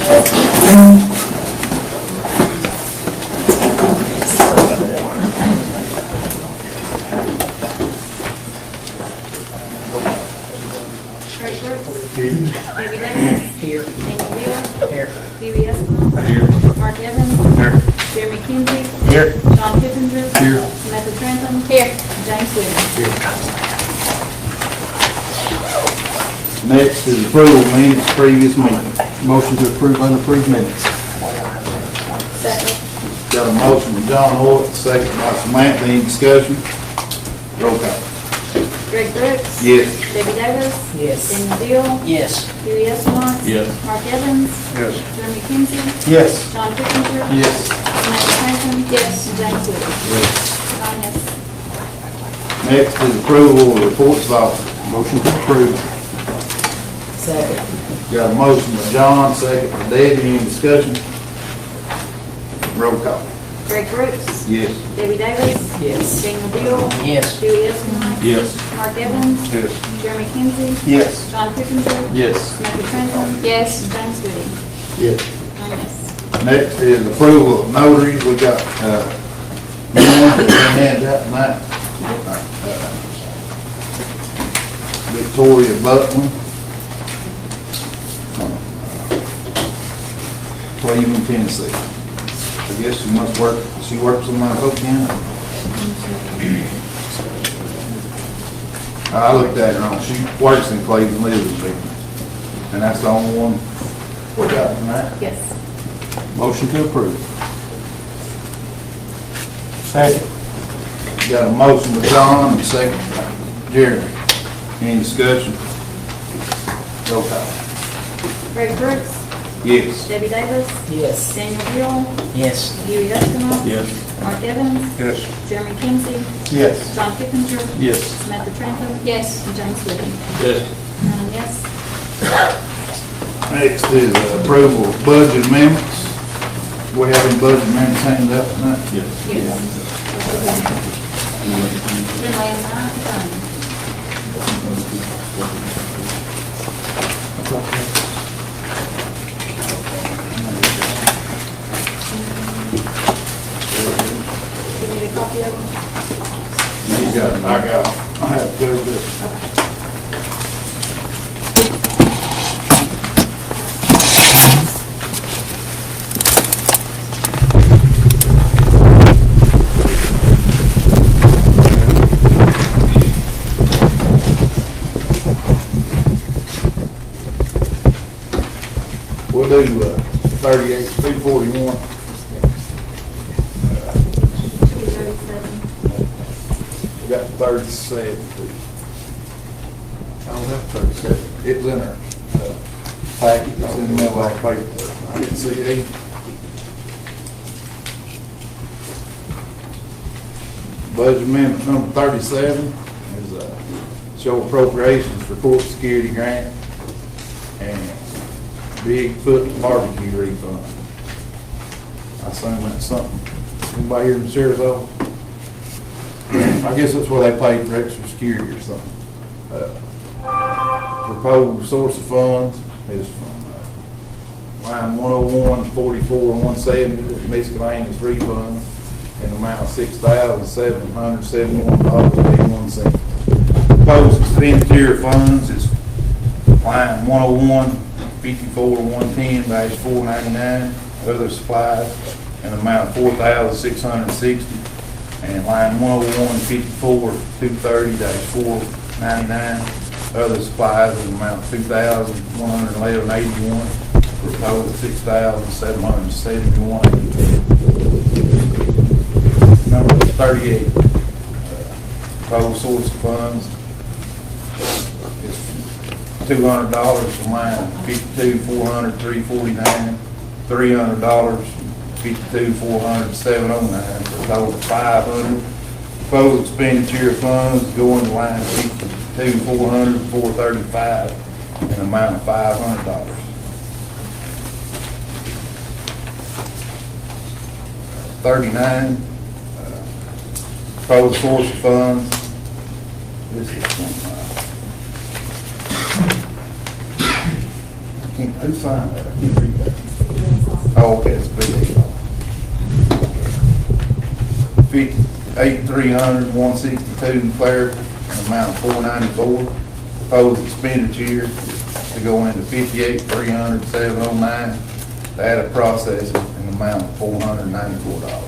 Greg Brooks. Here. Debbie Davis. Here. Daniel Deal. Here. Dewey Estimov. Here. Mark Evans. Here. Jeremy Kinsey. Here. John Kipinger. Here. Samantha Trentham. Here. James Witten. Next is approval of minutes previous meeting. Motion to approve unapproved minutes. Second. Got a motion from John Hoyt, second by Samantha. Any discussion? Roll call. Greg Brooks. Yes. Debbie Davis. Yes. Daniel Deal. Yes. Dewey Estimov. Yes. Mark Evans. Yes. Jeremy Kinsey. Yes. John Kipinger. Yes. Samantha Trentham. Yes. James Witten. Nine yes. Next is approval of reports of office. Motion to approve. Second. Got a motion by John, second by Debbie. Any discussion? Roll call. Greg Brooks. Yes. Debbie Davis. Yes. Daniel Deal. Yes. Dewey Estimov. Yes. Mark Evans. Yes. Jeremy Kinsey. Yes. John Kipinger. Yes. Samantha Trentham. Yes. James Witten. Yes. Nine yes. Next is approval of notaries. We got, one hand out tonight. Victoria Butler. Cleveland, Tennessee. I guess she must work, she works in my Hope County. I looked at her on, she works in Cleveland, lives in Cleveland. And that's the only one we got tonight. Yes. Motion to approve. Second. Got a motion by John and a second by Jeremy. Any discussion? Roll call. Greg Brooks. Yes. Debbie Davis. Yes. Daniel Deal. Yes. Dewey Estimov. Yes. Mark Evans. Yes. Jeremy Kinsey. Yes. John Kipinger. Yes. Samantha Trentham. Yes. And James Witten. Yes. Nine yes. Next is approval of budget amendments. We have any budget amendments handed out tonight? Yes. Yes. Been laying mine. You need a copy of them? You got it, I got it. I have to go this. We'll do 38, 241. 237. We got 37. I don't have 37. It was in our packet, it's in the mailbox paper. I didn't see it either. Budget amendment number 37 is show appropriations for court security grant and Bigfoot barbecue refund. I assume that's something, anybody here in the sheriff's office? I guess that's where they pay for extra security or something. Proposed source of funds is from line 101, 44, 170, miscellaneous refund in the amount of $6,771.81. Proposed expenditure funds is line 101, 54, 110-499, other supplies in the amount of $4,660. And line 101, 54, 230-499, other supplies in the amount of $2,111.81, for a total of $6,771.82. Number 38, total source of funds is $200 from line 52, 400, 349, $300, 52, 400, 709, for a total of 500. Proposed expenditure funds going to line 52, 400, 435, an amount of $500. $39, proposed source of funds. This is from, who signed that? I can't read that. Oh, okay, it's big. 58,300, 162 clerical, an amount of 494. Proposed expenditure to go into 58,300, 709, data processing, an amount of $494.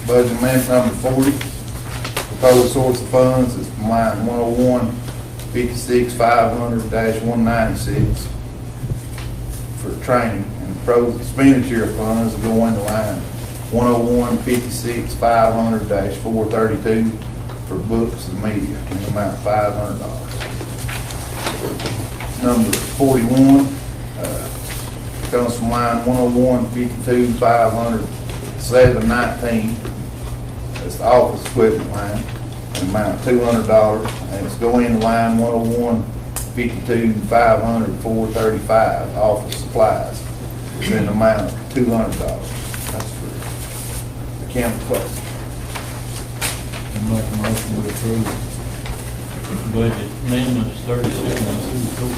Budget amendment number 40, proposed source of funds is from line 101, 56,500-196 for training, and proposed expenditure of funds will go into line 101, 56,500-432 for books and media, in the amount of $500. Number 41, comes from line 101, 52,500-719. It's the office equipment line, an amount of $200, and it's going in line 101, 52,500-435, office supplies. It's in the amount of $200. That's for the county clerk. Make a motion to approve budget amendments 37 through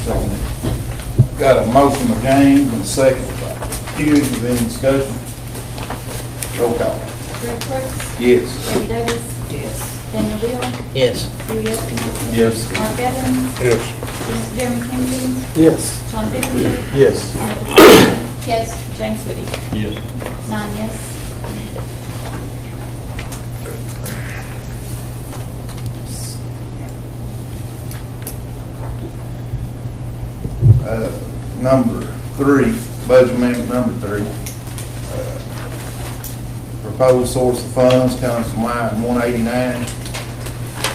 41. Got a motion by James and a second by Hughes. Is there any discussion? Roll call. Greg Brooks. Yes. Debbie Davis. Yes. Daniel Deal. Yes. Dewey Estimov. Yes. Mark Evans. Yes. Jeremy Kinsey. Yes. John Pippinger. Yes. Yes. James Woody. Yes. 9 yes. Number 3, budget amendment number 3. Proposed source of funds comes from line 189,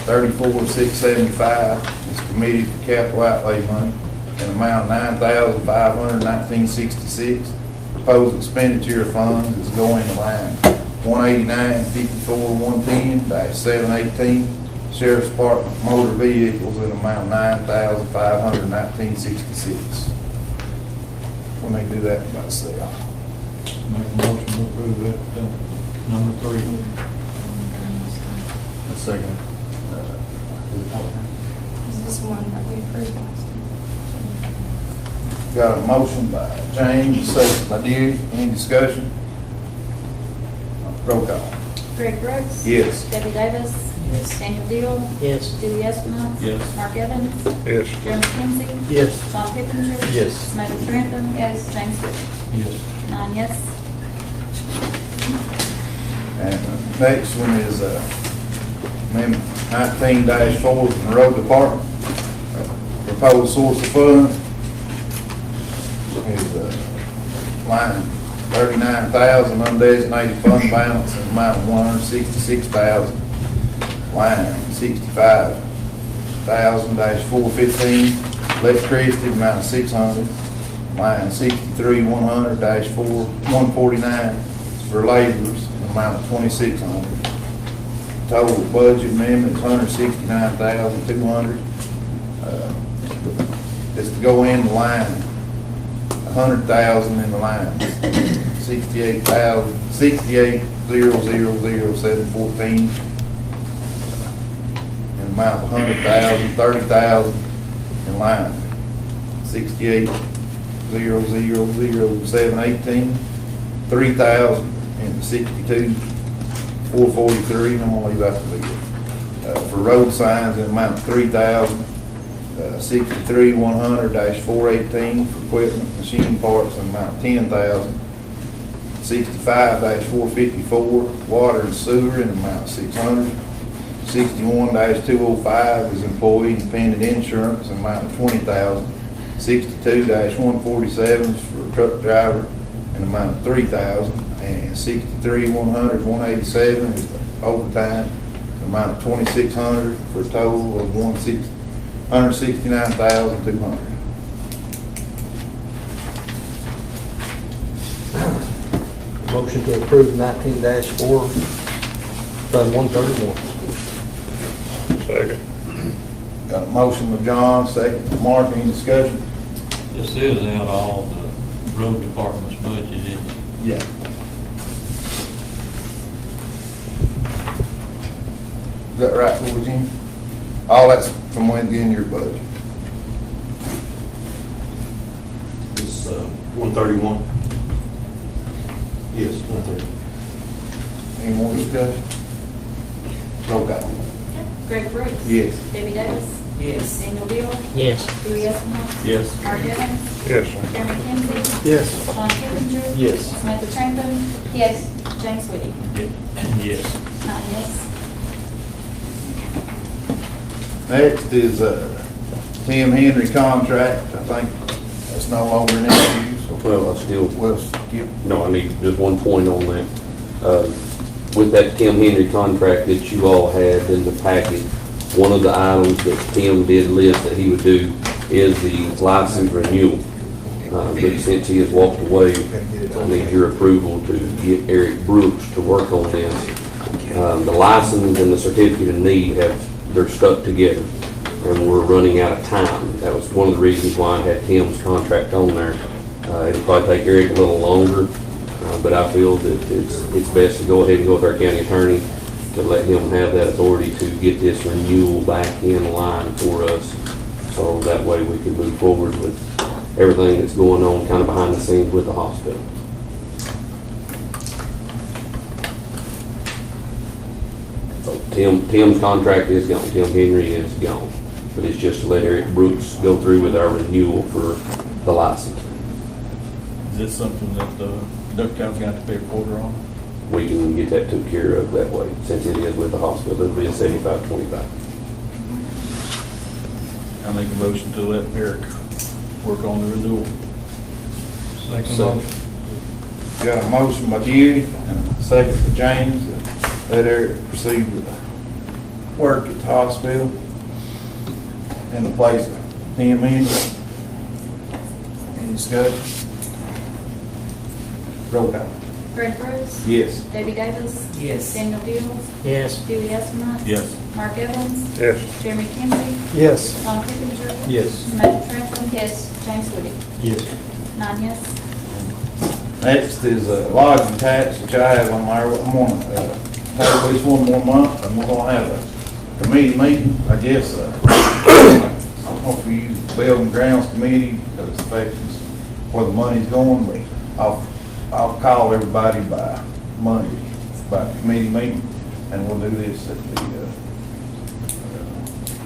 34,675. It's committed for capital outlay money, an amount of $9,519.66. Proposed expenditure of funds is going to line 189, 54,110-718. Sheriff's Department motor vehicles in amount of $9,519.66. When they do that by sale. Make a motion to approve that, number 3. A second. Is this one that we approved last time? Got a motion by James, second by Dewey. Any discussion? Roll call. Greg Brooks. Yes. Debbie Davis. Yes. Daniel Deal. Yes. Dewey Estimov. Yes. Mark Evans. Yes. Jeremy Kinsey. Yes. John Pippinger. Yes. Samantha Trentham. Yes. James Woody. Yes. 9 yes. And the next one is amendment 19-4 from the road department. Proposed source of funds is line 39,000 undesignated fund balance and amount of 166,000. Line 65,000-415 electricity amount of 600. Line 63,100-149 is for laborers, an amount of 2,600. Total budget amendment is 169,200. It's to go in the line, 100,000 in the line, 68,000,714. An amount of 100,000, 30,000 in line, 68,000,718, 3,000 in 62,443. I'm gonna leave out the lead. For road signs, an amount of 3,000, 63,100-418 for equipment, machine parts, an amount of 10,000, 65-454 water and sewer, an amount of 600. 61-205 is employee independent insurance, an amount of 20,000. 62-147 is for a truck driver, an amount of 3,000. And 63-100-187 is overtime, an amount of 2,600 for a total of 169,200. Motion to approve 19-4, Fund 131. Second. Got a motion with John, second by Mark. Any discussion? This is out of all the road department's budget, isn't it? Yeah. Is that right, Virginia? All that's from within your budget. 131. Yes, 130. Any more discussion? Roll call. Greg Brooks. Yes. Debbie Davis. Yes. Daniel Deal. Yes. Dewey Estimov. Yes. Mark Evans. Yes. Jeremy Kinsey. Yes. Sean Kipinger. Yes. Samantha Franklin. Yes. James Whitty. Yes. 9 yes. Next is Tim Henry contract. I think that's no longer an issue, so Well, I still, we'll skip. no, I need just one point on that. With that Tim Henry contract that you all had in the packet, one of the items that Tim did list that he would do is the license renewal. But since he has walked away, I need your approval to get Eric Brooks to work on this. The license and the certificate of need they're stuck together, and we're running out of time. That was one of the reasons why I had Tim's contract on there. It'll probably take Eric a little longer, but I feel that it's best to go ahead and go with our county attorney to let him have that authority to get this renewal back in line for us. So that way we can move forward with everything that's going on kind of behind the scenes with the hospital. So Tim's contract is gone, Tim Henry is gone, but it's just to let Eric Brooks go through with our renewal for the license. Is this something that Duck County's got to pay a quarter on? We can get that took care of that way, since it is with the hospital, it'll be a 75-25. I make a motion to let Eric work on the renewal. Second motion. Got a motion by Judy and a second by James. Let Eric proceed with work at the hospital in the place of Tim Henry. Any discussion? Roll call. Greg Brooks. Yes. Debbie Davis. Yes. Daniel Deal. Yes. Dewey Estimov. Yes. Mark Evans. Yes. Jeremy Kinsey. Yes. Sean Kipinger. Yes. Samantha Franklin. Yes. James Whitty. Yes. 9 yes. Next is lodging tax, which I have on there. I'm gonna have at least one more month, and we're gonna have a committee meeting, I guess. I don't know if we use the Building and Grounds Committee, because it affects where the money's going, but I'll call everybody by Monday, by committee meeting, and we'll do this at the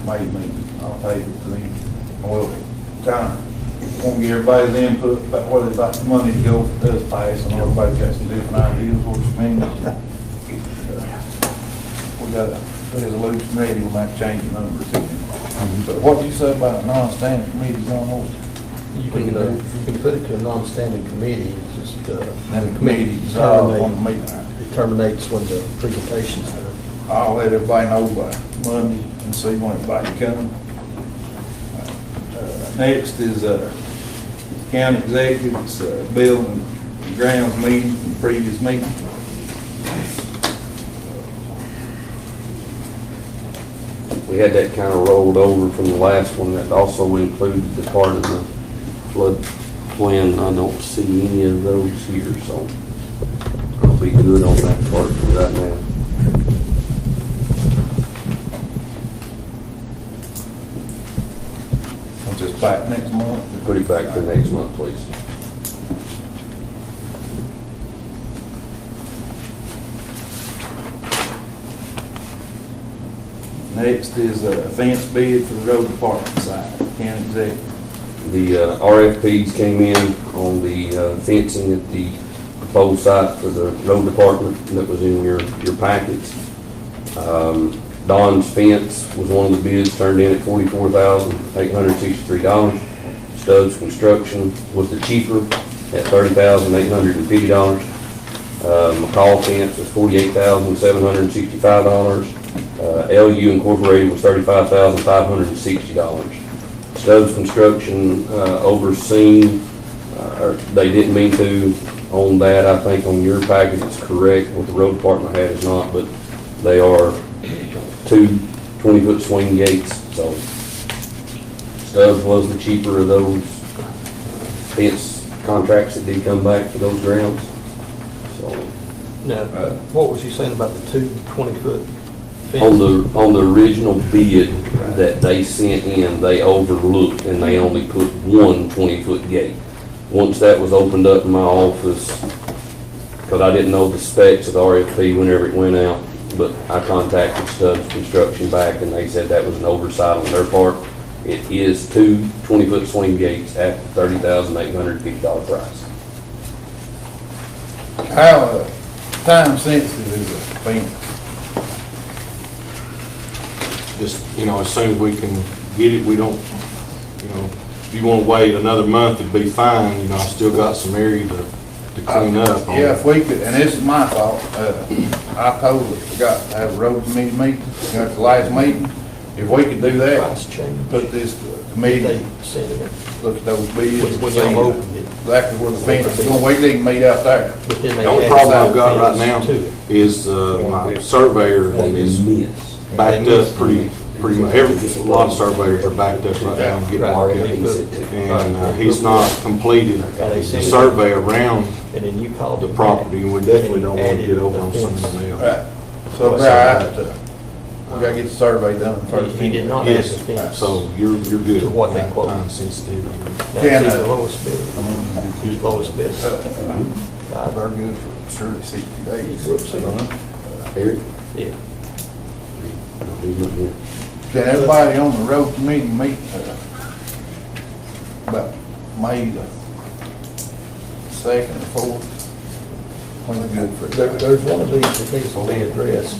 May meeting. I'll take it to them. Well, kind of want to get everybody's input about where they'd like the money to go if it does pass. I know everybody's got some different ideas what it means. We got a resolution ready, we might change the numbers. But what do you say about non-standing committees on those? You can put it to a non-standing committee, it's just, And the the committee dissolve on the meeting. determinates when the presentation's done. I'll let everybody know by Monday and see when everybody coming. Next is county executive's building and grounds meeting from the previous meeting. We had that kind of rolled over from the last one, that also included the part of the flood plan. I don't see any of those here, so I'll be good on that part right now. I'm just back next month. Put it back to next month, please. Next is a fence bid for the road department side, county executive. The RFPs came in on the fencing at the proposed site for the road department that was in your packets. Don's Fence was one of the bids, turned in at $44,863. Stubbs Construction was the cheaper at $30,850. McCall Fence was $48,765. LU Incorporated was $35,560. Stubbs Construction overseen, or they didn't mean to on that. I think on your package it's correct. What the road department had is not, but they are 2 20-foot swing gates. So Stubbs was the cheaper of those fence contracts that did come back for those grounds. So Now, what was you saying about the 2 20-foot fence? on the original bid that they sent in, they overlooked and they only put one 20-foot gate. once that was opened up in my office, because I didn't know the specs of the RFP whenever it went out, but I contacted Stubbs Construction back, and they said that was an oversight on their part. It is two 20-foot swing gates at $30,850 price. How, time sensitive is a fence? Just, as soon as we can get it, we don't, if you want to wait another month, it'd be fine, I still got some area to clean up. on. Yeah, if we could, and this is my fault, I totally forgot to have a road committee meeting, at the last meeting. If we could do that, Price change. put this committee, They sent it, look at those bids, when see y'all opened it. exactly where the fence is going, we didn't meet out there. But then they The only added problem I've got right fence now to it. is, my surveyor is backed up pretty much, a lot of surveyors are backed up right now and getting work out. And he's not completed the survey around And then you called the it property, and we definitely don't want to added get over on the fence. somebody else. Right, so we're out, we gotta get the survey done first. He did not add the Yes, fence. so you're good. To what they quote. Time sensitive. Now, Can, see the lowest bid. Who's lowest bid? They're good for surely 60 days. Eric? Yeah. No, he's not here. Can everybody on the road committee meet, about May the 2nd or 4th? When we good for There's one of these that needs to be addressed.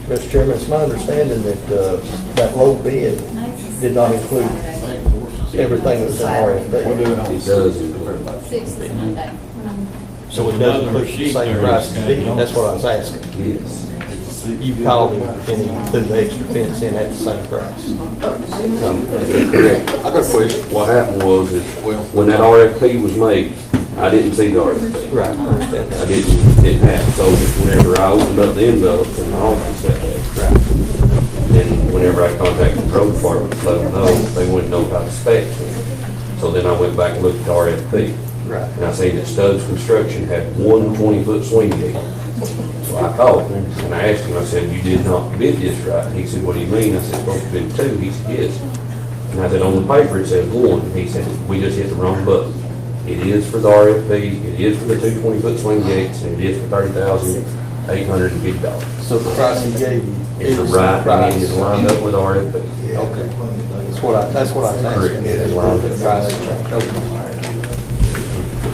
Mr. Chairman, it's my understanding that that low bid did not include everything that was in RFP. It does include. So it doesn't include the same price as bid. That's what I was asking. Yes. You called him and he threw the extra fence in at the same price. Correct. I got a question. What happened was, is when that RFP was made, I didn't see the RFP. Right, I understand I that. didn't have, so just whenever I opened up the envelope in my office that day, then whenever I contacted the road department to let them know, they wouldn't know about the specs. So then I went back and looked at the RFP. Right. And I seen that Stubbs Construction had one 20-foot swing gate. So I called him and I asked him, I said, you did not bid this right. He said, what do you mean? I said, supposed to bid two. He said, yes. And I said, on the paper it said one. He said, we just hit the wrong button. It is for the RFP, it is for the two 20-foot swing gates, and it is for $30,850. So the price he gave you. It's is right, price. and it's lined up with RFP. Okay. That's what I was asking. Correct. It's lined up with the price.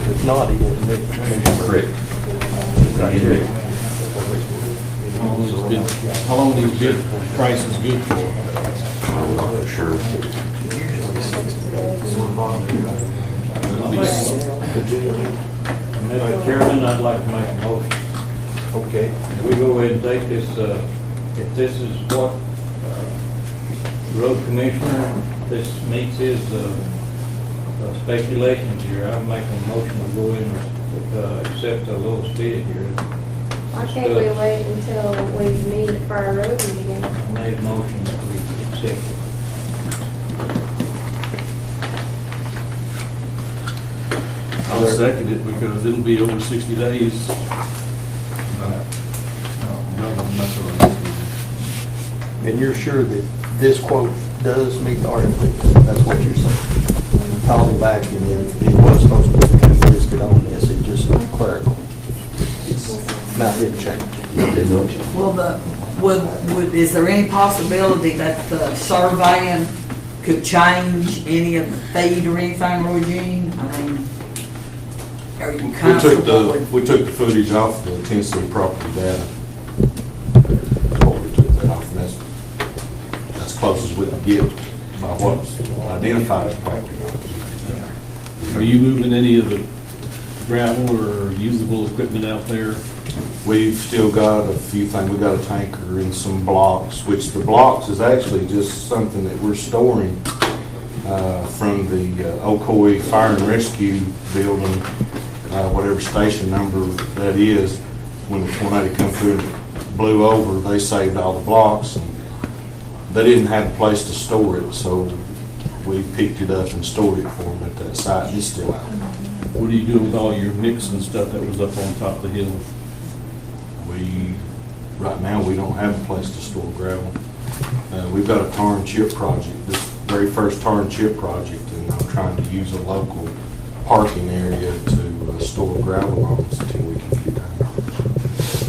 If not, he wouldn't be. Correct. How long these bid prices good for? I'm not sure. Mr. Chairman, I'd like to make a motion. Okay. We go ahead and take this, if this is what road commissioner, this meets his speculations here, I'm making a motion to go in and accept the lowest bid here. Why can't we wait until we meet for our road meeting? I made a motion that we accept it. I'll second it because it'll be over 60 days. And you're sure that this quote does meet the RFP? That's what you're saying? You called him back and then it was supposed to be listed on this, it just clerical. Now it changed. Well, is there any possibility that the surveying could change any of the feed or anything, Roy Jean? I mean, are you comfortable with? We took the footage off the Tennessee property data. That's what we took that off, and that's close as we can get by what's identified as property. Are you moving any of the gravel or usable equipment out there? We've still got a few things, we got a tanker and some blocks, which the blocks is actually just something that we're storing from the Ocoee Fire and Rescue Building, whatever station number that is. When the tornado come through and blew over, they saved all the blocks. And they didn't have a place to store it, so we picked it up and stored it for them at that site. It's still out. What do you do with all your mix and stuff that was up on top of the hill? Right now, we don't have a place to store gravel. We've got a tar and chip project. This very first tar and chip project, and I'm trying to use a local parking area to store gravel loads until we can get that.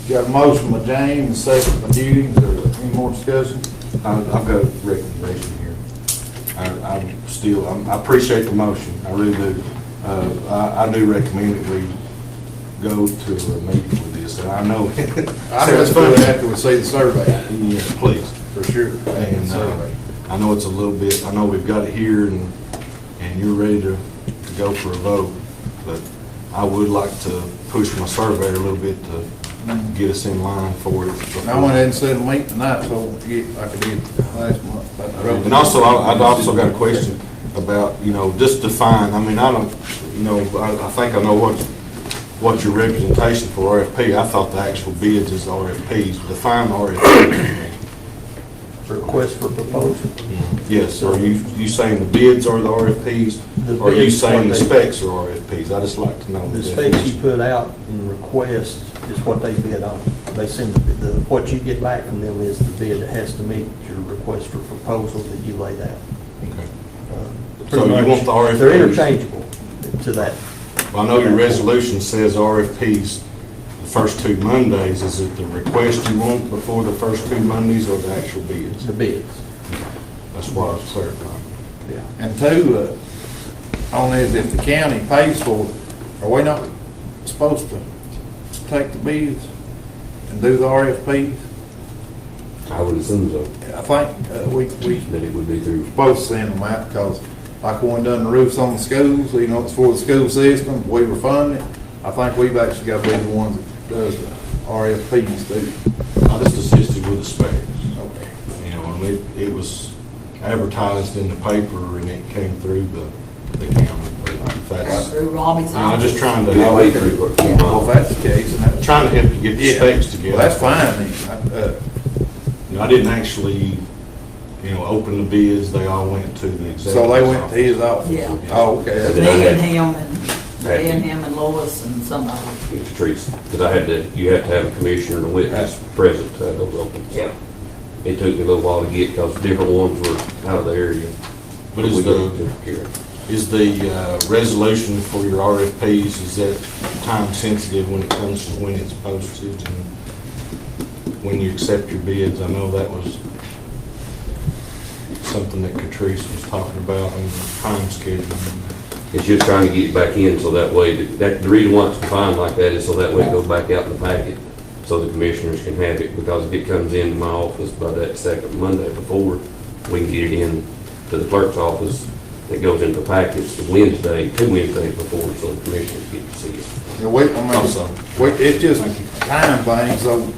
Got a motion by James, second by Judy, is there any more discussion? I've got a recommendation here. I appreciate the motion, I really do. I do recommend that we go to a meeting with this, and I know. I know it's fun after we see the survey, Yeah, please. for sure. And Survey. I know it's a little bit, I know we've got it here and you're ready to go for a vote, but I would like to push my surveyor a little bit to get us in line for it. I went ahead and set a meeting tonight, so I could get last month. And also, I've also got a question about, just define, I mean, I don't, I think I know what your representation for RFP, I thought the actual bids is RFPs, define RFP. Request for proposal. Yes, are you saying the bids are the RFPs, The or are you bids saying the are the- specs are RFPs? I just like to know. The specs you put out in request is what they bid on. They send, what you get back from them is the bid that has to meet your request for proposal that you laid out. Okay. Pretty So you much, want the RFPs? They're interchangeable to that. I know your resolution says RFPs the first two Mondays. Is it the request you want before the first two Mondays or the actual bids? The bids. That's why I was clarifying. Yeah. And two, on is if the county pays for it, are we not supposed to take the bids and do the RFPs? I would assume so, I think we that it would be through. supposed to send them out because like when we done the roofs on the schools, it's for the school system, we were funding it. I think we've actually got to be the ones that does the RFPs too. I just assisted with the specs. Okay. And it was advertised in the paper and it came through the county. But that's, Through Robbie's I'm office. just trying to, It'd be through. Well, if that's the case, and that's. trying to help you get the specs together. Well, that's fine then. I didn't actually, open the bids, they all went to the executive. So they went to his office? Yeah. Oh, okay. Me and him and Lois and somebody. It's Teresa, because you have to have a commissioner and a witness present to have those open. Yeah. It took me a little while to get, because different ones were out of the area. But is We the, got it taken care of. is the resolution for your RFPs, is that time sensitive when it comes to when it's posted and when you accept your bids? I know that was something that Catrice was talking about on the time schedule. It's just trying to get it back in, so that way, the reason why it's defined like that is so that way it goes back out in the packet, so the commissioners can have it, because if it comes into my office by that second Monday before, we can get it in to the clerk's office, it goes into the packets the Wednesday, 2 Wednesdays before, so the commissioners get to see it. It's just a time thing, so,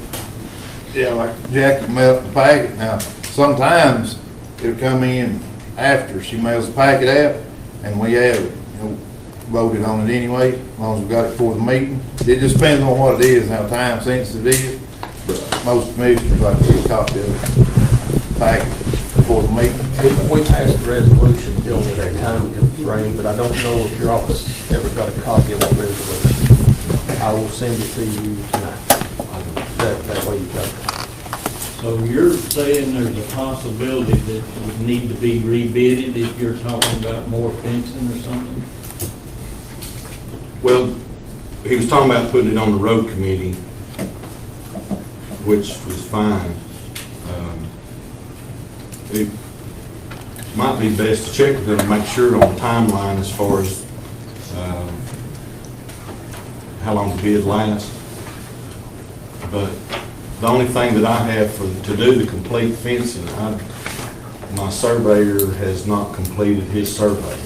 like Jackie mailed the packet. Now, sometimes it'll come in after she mails the packet out, and we have, voted on it anyway, as long as we got it for the meeting. It just depends on what it is, and how time sensitive it is. But most commissioners like to get a copy of the packet for the meeting. We passed the resolution dealing with that time frame, but I don't know if your office ever got a copy of that resolution. I will send it to you tonight. That way you got it. So you're saying there's a possibility that it would need to be rebidded if you're talking about more fencing or something? Well, he was talking about putting it on the road committee, which was fine. It might be best to check with them to make sure on the timeline as far as how long the bid lasts. But the only thing that I have to do the complete fencing, my surveyor has not completed his survey.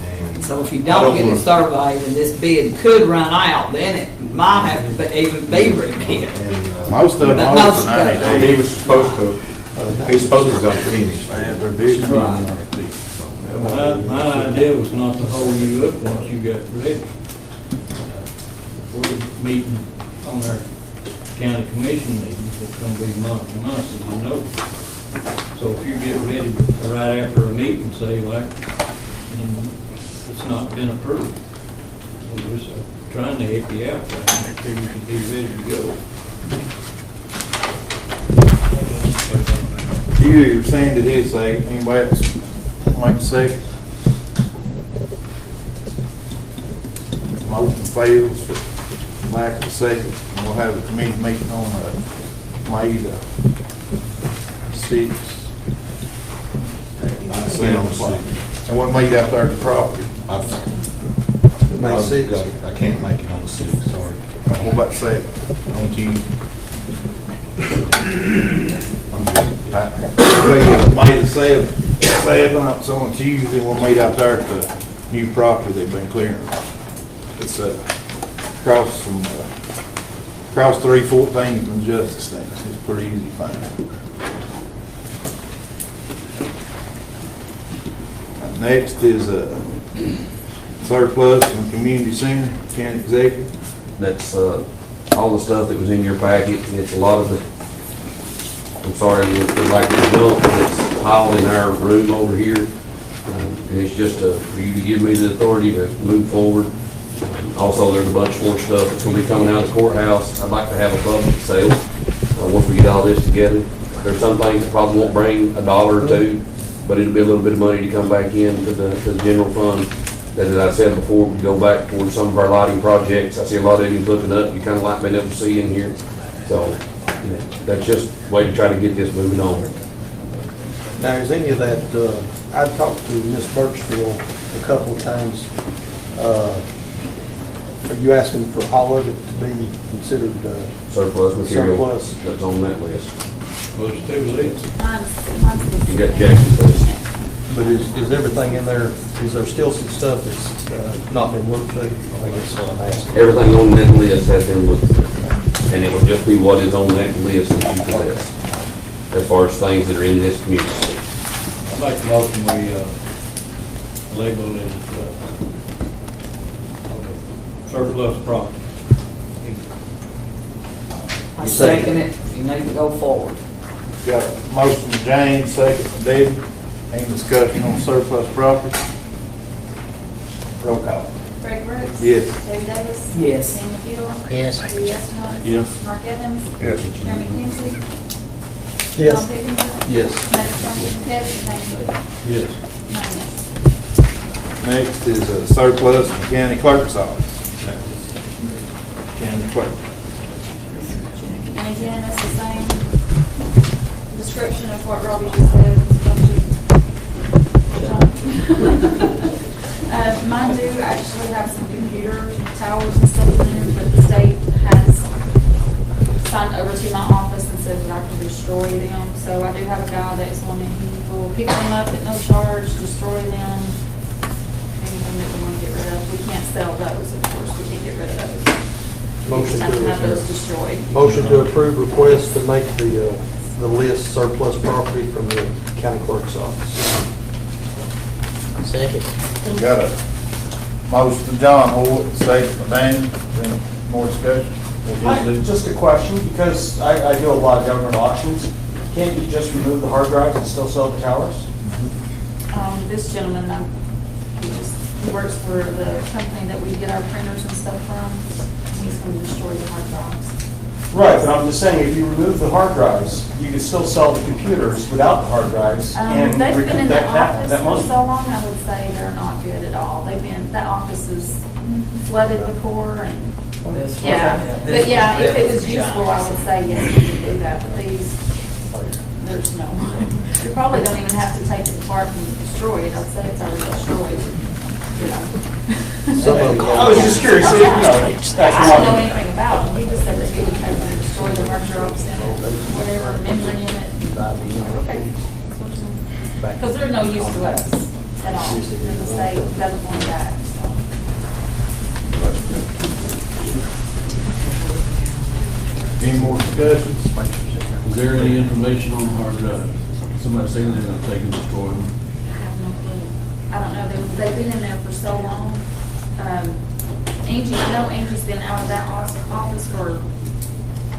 And So if you I don't get it wanna- surveyed and this bid could run out, then it might have to even be rebid. And, Most of them But are most for of 90 them- and he days. was supposed to, have got it finished. My idea was not to hold you up once you got ready. We're meeting on our county commission meetings, it's gonna be month to month, as you know. So if you get ready right after a meeting, say like, it's not been approved, we'll just trying to help you out, right? Figure you could be ready to go. You rescinded his second, anybody else make a second? Motion fails for lack of a second, and we'll have a committee meeting on, May the 6th. And we'll meet out there at the property. May 6th. I can't make it on the 6th, sorry. What about the 7th, on Tuesday? May the 7th, so on Tuesday, we'll meet out there at the new property they've been clearing. It's, across from, across 314 from Justice Stand. It's pretty easy to find. Next is, surplus from community center, county executive. That's, all the stuff that was in your packet. It's a lot of the, I'm sorry, it's like the junk that's piled in our room over here. And it's just, for you to give me the authority to move forward. Also, there's a bunch more stuff that's gonna be coming out of the courthouse. I'd like to have a public sale, once we get all this together. There's some things that probably won't bring $1 or $2, but it'll be a little bit of money to come back into the general fund. That, as I said before, we go back towards some of our lighting projects. I see a lot of you looking up, you kinda like being able to see in here. So, you know, that's just a way to try to get this moving on. Now, is any of that, I've talked to Ms. Birchfield a couple of times. Are you asking for all of it to be considered Surplus material surplus? that's on that list. Well, it's too late. You got Jackson's list. But is everything in there, is there still some stuff that's not been looked at? I think that's what I'm asking. Everything on that list has been looked at, and it will just be what is on that list that you possess, as far as things that are in this community. I'd like to motion we, label it, surplus property. I second it, you need to go forward. Got a motion from James, second from David. Any discussion on surplus property? Roll call. Greg Brooks. Yes. David Davis. Yes. Daniel Keel. Yes. Lee Estimov. Yes. Mark Evans. Yes. Jeremy Kinsey. Yes. Tom Pickerington. Yes. Matt Johnson, Kevin, Lane Wilcher. Yes. 9 yes. Next is a surplus from county clerk's office. County clerk. And again, it's the same description of what Robbie just said. Mine do actually have some computer towers and stuff in there, but the state has signed over to my office and said that I can destroy them. So I do have a guy that's wanting, he will pick them up at no charge, destroy them, anything that we want to get rid of. We can't sell those, of course, we can't get rid of those. Motion Have to have those to, destroyed. motion to approve request to make the list surplus property from the county clerk's office. Second. Got a motion from John Holt, second from Daniel. Any more discussion? Just a question, because I do a lot of government auctions. Can't you just remove the hard drives and still sell the towers? This gentleman, he works for the company that we get our printers and stuff from. He's going to destroy the hard drives. Right, but I'm just saying, if you remove the hard drives, you can still sell the computers without the hard drives. and They've been in the recoup office that for money. so long, I would say they're not good at all. That office is flooded before and, yeah. But yeah, if it was useful, I would say yes, we could do that, but these, there's no. You probably don't even have to take it apart and destroy it. I'd say it's already destroyed, you know. I was just curious, you know, I don't know that's anything about it. He just said that he would have to destroy the hard drives and whatever memory in it. Okay. Because they're no use to us at all. And the state doesn't want that, so. Any more discussions? Is there any information on the hard drive? Somebody saying they're gonna take and destroy them? I have no clue. I don't know, they've been in there for so long. Angie, I know Angie's been out of that office for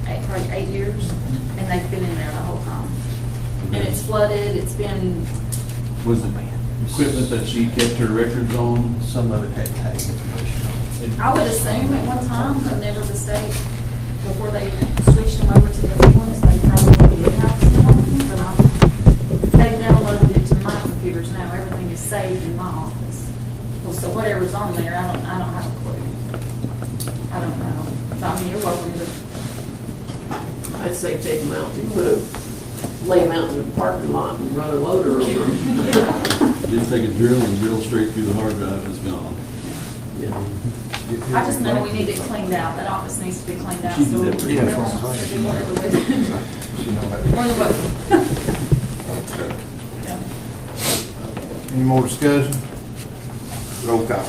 like 8 years, and they've been in there the whole time. And it's flooded, it's been, Was the equipment that she kept her records on? Some of it had tag information on it. I would assume at one time, whenever the state, before they switched them over to the new ones, they probably did have some of them, but they've downloaded it to my computers now, everything is saved in my office. Well, so whatever's on there, I don't have a clue. I don't know. So, I mean, you're welcome to, I'd say take them out and lay them out in the parking lot and run a loader over them. Just take a drill and drill straight through the hard drive, it's gone. I just know we need it cleaned out, that office needs to be cleaned out, She so. did that pretty we'll well. do whatever with it. More than what- Yeah. Any more discussion? Roll call.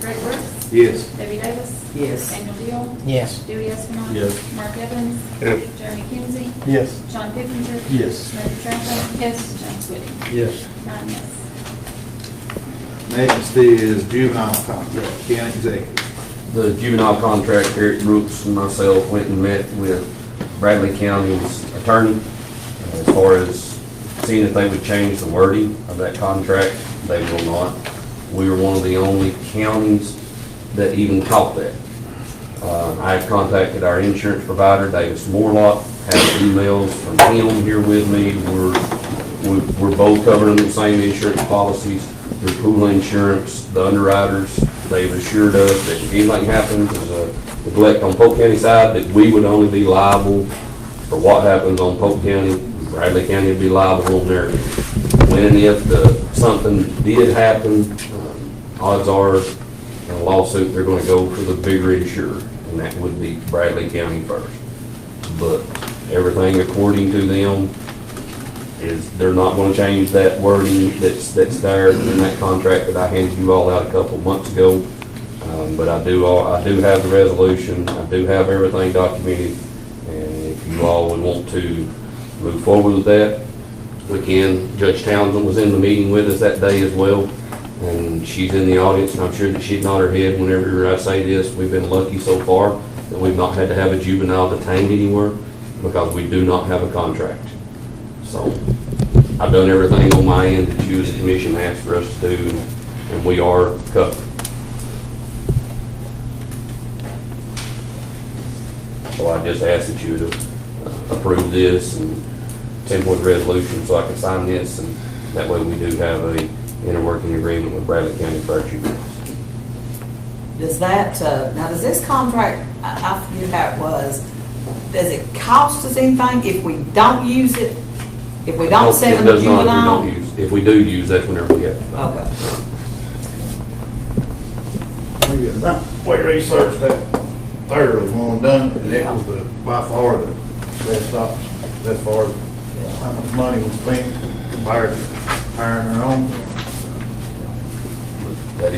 Greg Brooks, Yes. Debbie Davis, Yes. Daniel Deal, Yes. Dewey Estimov. Yes. Mark Evans. Yes. Jeremy Kinsey, Yes. John Pippinger. Yes. Samantha Trent. Yes. James Whitting. Yes. 9 yes. Next is juvenile contract, county executive. The juvenile contract, Eric Brooks and myself went and met with Bradley County's attorney as far as seeing if they would change the wording of that contract. They will not. We were one of the only counties that even caught that. I have contacted our insurance provider, Davis Morlock, have emails from him here with me. We're both covered under the same insurance policies. Through pool insurance, the underwriters, they've assured us that if anything happens as a neglect on Polk County side, that we would only be liable for what happens on Polk County. Bradley County would be liable on their, when and if something did happen, odds are in a lawsuit, they're gonna go for the bigger insurer, and that would be Bradley County first. But everything according to them is they're not gonna change that wording that's there in that contract that I handed you all out a couple months ago. But I do have the resolution, I do have everything documented, and if you all would want to move forward with that, we can. Judge Townsend was in the meeting with us that day as well, and she's in the audience, and I'm sure that she'd nod her head whenever I say this. We've been lucky so far that we've not had to have a juvenile detained anywhere because we do not have a contract. So I've done everything on my end that you as a commission asked for us to do, and we are covered. So I just ask that you to approve this and send forth a resolution so I can sign this, and that way we do have a interworking agreement with Bradley County for our juveniles. Does that, now does this contract, I forget how it was, does it cost us anything if we don't use it? If we don't send It them a does not if we juvenile? don't use. If we do use, that's whenever we have. Okay. We researched that thoroughly when we done it, and it was by far the best option, as far as how much money was spent compared to hiring our own. That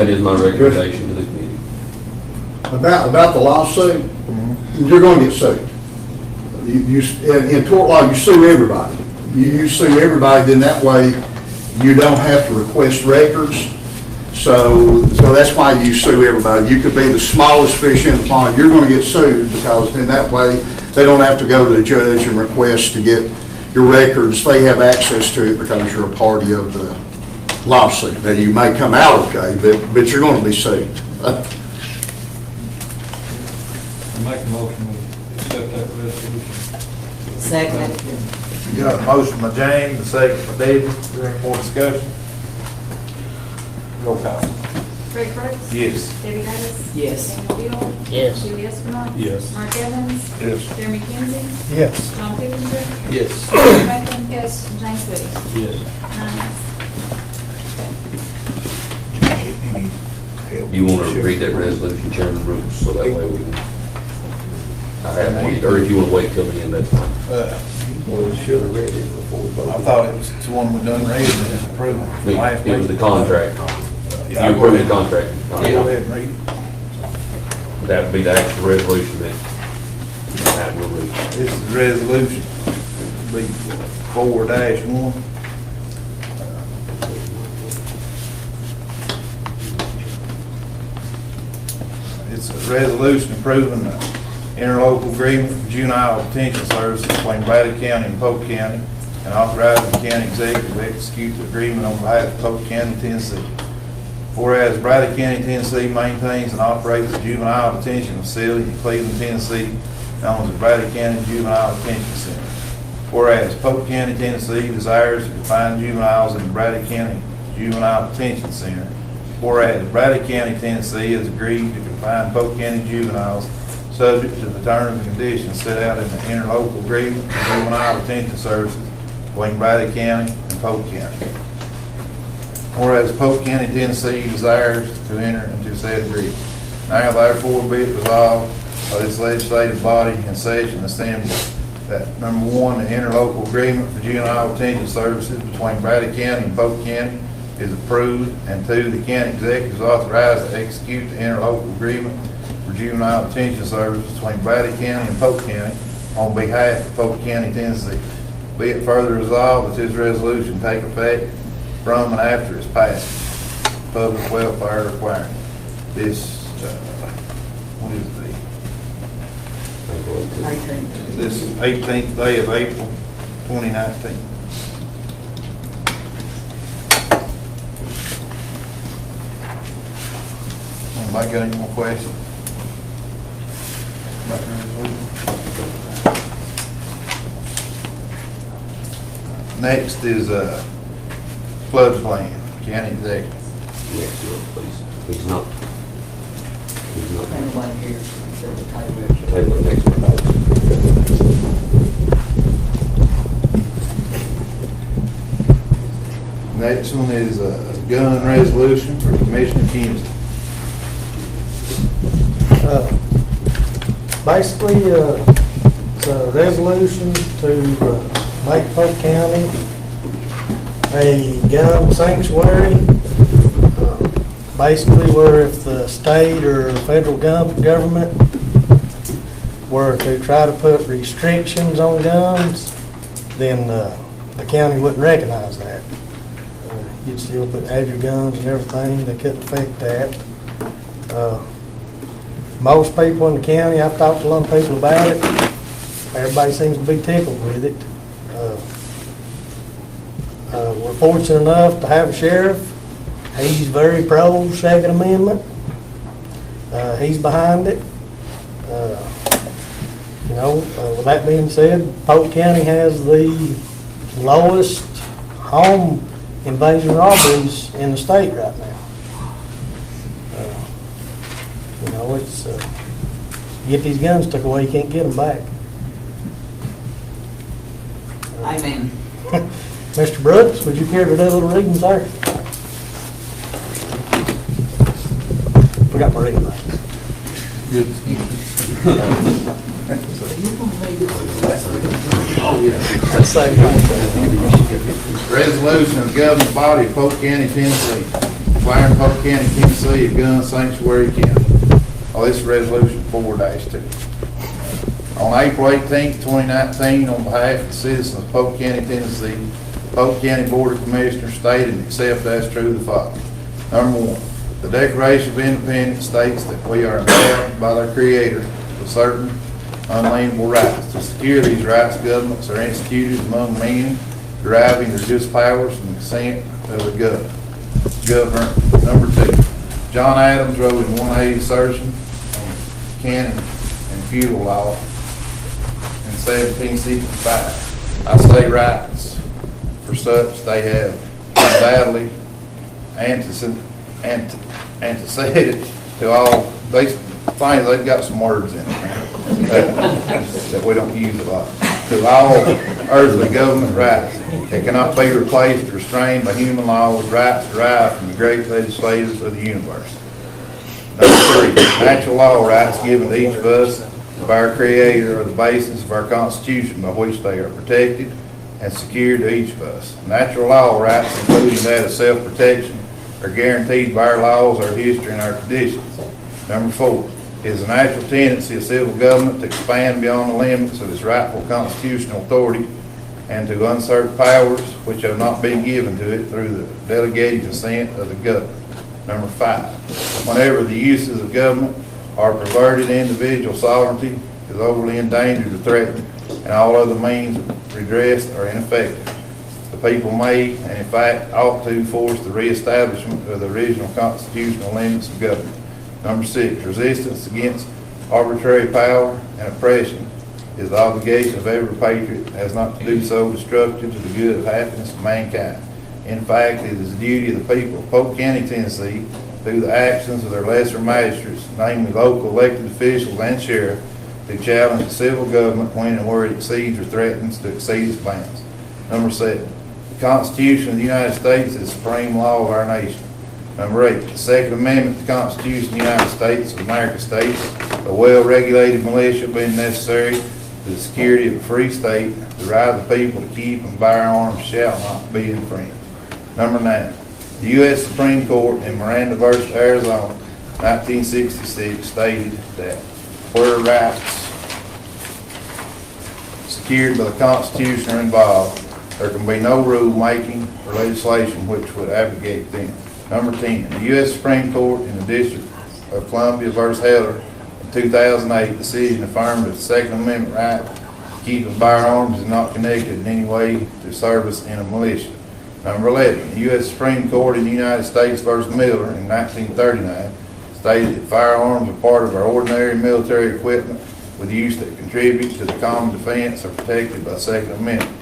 is my recommendation to the committee. About the lawsuit, you're gonna get sued. In tort law, you sue everybody. You sue everybody, then that way you don't have to request records. So that's why you sue everybody. You could be the smallest fish in the pond, you're gonna get sued because in that way, they don't have to go to the judge and request to get your records. They have access to it because you're a party of the lawsuit. Now, you may come out okay, but you're gonna be sued. Make a motion, we accept that resolution. Second. You got a motion by James, a second by David, is there any more discussion? Roll call. Greg Brooks. Yes. Debbie Davis. Yes. Daniel Deal. Yes. Dewey Estimov. Yes. Mark Evans. Yes. Jeremy Kinsey, Yes. John Pippinger. Yes. Samantha. Yes. James Whitting. Yes. 9 yes. You want to read that resolution, Chairman Brooks, so that way we can, or if you want to wait till the end, that's fine. Well, we should have read it before we voted. I thought it was the one we done read and it's approved. It was the contract. Yeah, You go approved the ahead. contract. Go ahead and read it. That would be the actual resolution that we'll read. This is resolution, be 4-1. It's a resolution approving the interlocal agreement for juvenile detention services between Bradley County and Polk County, and authorizing the county executive to execute the agreement on behalf of Polk County, Tennessee. Whereas Bradley County, Tennessee maintains and operates a juvenile detention facility in Cleveland, Tennessee, known as Bradley County Juvenile Detention Center. Whereas Polk County, Tennessee desires to confine juveniles in the Bradley County Juvenile Detention Center. Whereas Bradley County, Tennessee has agreed to confine Polk County juveniles subject to the terms and conditions set out in the interlocal agreement for juvenile detention services between Bradley County and Polk County. Whereas Polk County, Tennessee desires to enter into said agreement. Now therefore be it resolved by this legislative body in session assembly that number one, the interlocal agreement for juvenile detention services between Bradley County and Polk County is approved, and two, the county executive is authorized to execute the interlocal agreement for juvenile detention services between Bradley County and Polk County on behalf of Polk County, Tennessee. Be it further resolved that this resolution take effect from and after its passage. Public welfare requirement. This, what is this 18th day of April, 2019. Anybody got any more questions? About the resolution? Next is flood plan, county executive. Next to it, please. He's not. Anybody here? Table it next one. Next one is a gun resolution for Commissioner Kinsey. Basically, it's a resolution to make Polk County a gun sanctuary. Basically, where if the state or federal government were to try to put restrictions on guns, then the county wouldn't recognize that. You'd still have your guns and everything, they couldn't affect that. Most people in the county, I've talked to a lot of people about it, everybody seems to be tickled with it. We're fortunate enough to have a sheriff. He's very pro Second Amendment. He's behind it. With that being said, Polk County has the lowest home invasion robberies in the state right now. It's get these guns took away, you can't get them back. Amen. Mr. Brooks, would you care to do a little reading, sir? Forgot my reading glasses. Good. Resolution of the governing body of Polk County, Tennessee, declaring Polk County, Tennessee a gun sanctuary county. This is resolution 4-2. On April 18th, 2019, on behalf of the citizens of Polk County, Tennessee, Polk County Board of Commissioners stated and accept as true the following. Number one, the Declaration of Independence states that we are endowed by their Creator with certain unalienable rights. To secure these rights, governments are instituted among men, deriving their just powers from the consent of the governor. Number two, John Adams wrote in 180 assertion on canon and feudal law in 1765. I say rights, for such they have undoubtedly anteceded to all. Finally, they've got some words in it that we don't use a lot. To all earthly government rights that cannot be replaced or restrained by human law with rights derived from the great legislators of the universe. Number three, natural law rights given to each of us by our Creator are the basis of our Constitution by which they are protected and secured to each of us. Natural law rights, including that of self-protection, are guaranteed by our laws, our history, and our traditions. Number four, it is a natural tendency of civil government to expand beyond the limits of its rightful constitutional authority and to usurp powers which have not been given to it through the delegated consent of the government. Number five, whenever the uses of government are perverted, individual sovereignty is overly endangered or threatened, and all other means of redress are ineffective. The people may, and in fact ought to, force the reestablishment of the original constitutional limits of government. Number 6, resistance against arbitrary power and oppression is the obligation of every patriot, as not to do so destructive to the good of happiness of mankind. In fact, it is the duty of the people of Polk County, Tennessee, through the actions of their lesser magistrates, namely local elected officials and sheriff, to challenge the civil government when and where it exceeds or threatens to exceed its bounds. Number 7, the Constitution of the United States is the supreme law of our nation. Number 8, the Second Amendment to the Constitution of the United States of America states, a well-regulated militia being necessary to the security of a free state, the right of the people to keep and bear arms shall not be infringed. Number 9, the U.S. Supreme Court in Miranda v. Arizona, 1966, stated that where rights secured by the Constitution are involved, there can be no rule-making or legislation which would abrogate them. Number 10, the U.S. Supreme Court in the District of Columbia v. Heller, in 2008 decision affirmed that the Second Amendment right to keep and bear arms is not connected in any way to service in a militia. Number 11, the U.S. Supreme Court in the United States v. Miller in 1939 stated that firearms are part of our ordinary military equipment with use that contribute to the common defense are protected by the Second Amendment.